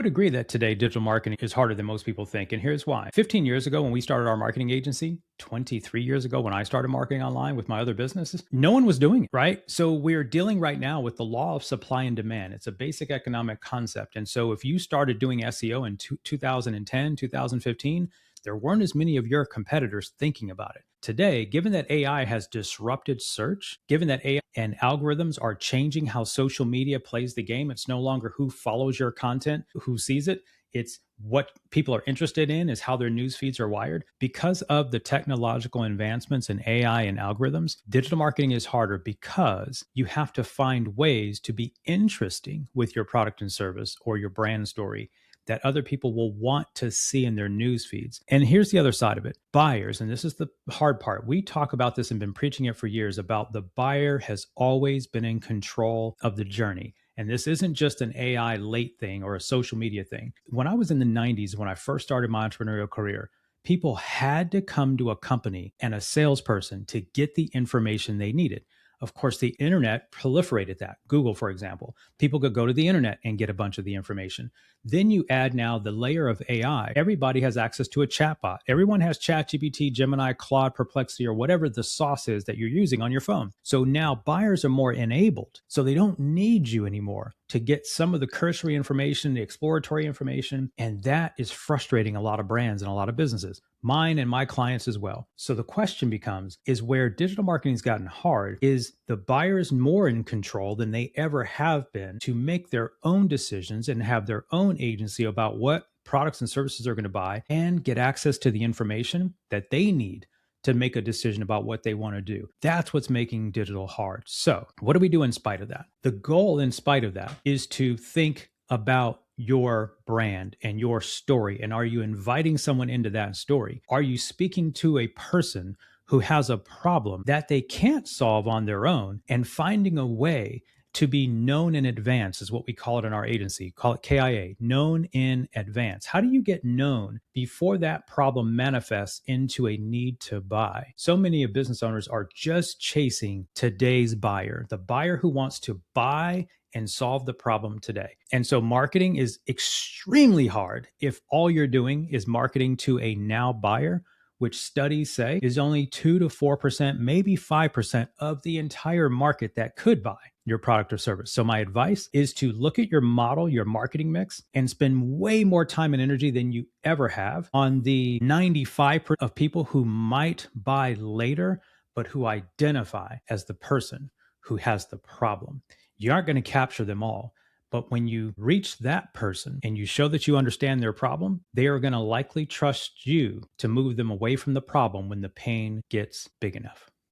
Would agree that today digital marketing is harder than most people think. And here's why. 15 years ago, when we started our marketing agency, 23 years ago, when I started marketing online with my other businesses, no one was doing it, right? So we're dealing right now with the law of supply and demand. It's a basic economic concept. And so if you started doing SEO in 2010, 2015, there weren't as many of your competitors thinking about it. Today, given that AI has disrupted search, given that AI and algorithms are changing how social media plays the game, it's no longer who follows your content, who sees it. It's what people are interested in, is how their news feeds are wired. Because of the technological advancements in AI and algorithms, digital marketing is harder because you have to find ways to be interesting with your product and service or your brand story that other people will want to see in their news feeds. And here's the other side of it. Buyers, and this is the hard part. We talk about this and been preaching it for years about the buyer has always been in control of the journey. And this isn't just an AI late thing or a social media thing. When I was in the 90s, when I first started my entrepreneurial career, people had to come to a company and a salesperson to get the information they needed. Of course, the internet proliferated that. Google, for example, people could go to the internet and get a bunch of the information. Then you add now the layer of AI. Everybody has access to a chatbot. Everyone has ChatGPT, Gemini, Claude, Perplexity, or whatever the sauce is that you're using on your phone. So now buyers are more enabled. So they don't need you anymore to get some of the cursory information, the exploratory information. And that is frustrating a lot of brands and a lot of businesses, mine and my clients as well. So the question becomes, is where digital marketing's gotten hard is the buyers more in control than they ever have been to make their own decisions and have their own agency about what products and services they're going to buy and get access to the information that they need to make a decision about what they want to do. That's what's making digital hard. So what do we do in spite of that? The goal in spite of that is to think about your brand and your story. And are you inviting someone into that story? Are you speaking to a person who has a problem that they can't solve on their own and finding a way to be known in advance is what we call it in our agency, call it KIA, known in advance. How do you get known before that problem manifests into a need to buy? So many of business owners are just chasing today's buyer, the buyer who wants to buy and solve the problem today. And so marketing is extremely hard if all you're doing is marketing to a now buyer, which studies say is only 2 to 4%, maybe 5% of the entire market that could buy your product or service. So my advice is to look at your model, your marketing mix, and spend way more time and energy than you ever have on the 95% of people who might buy later, but who identify as the person who has the problem. You aren't going to capture them all. But when you reach that person and you show that you understand their problem, they are going to likely trust you to move them away from the problem when the pain gets big enough.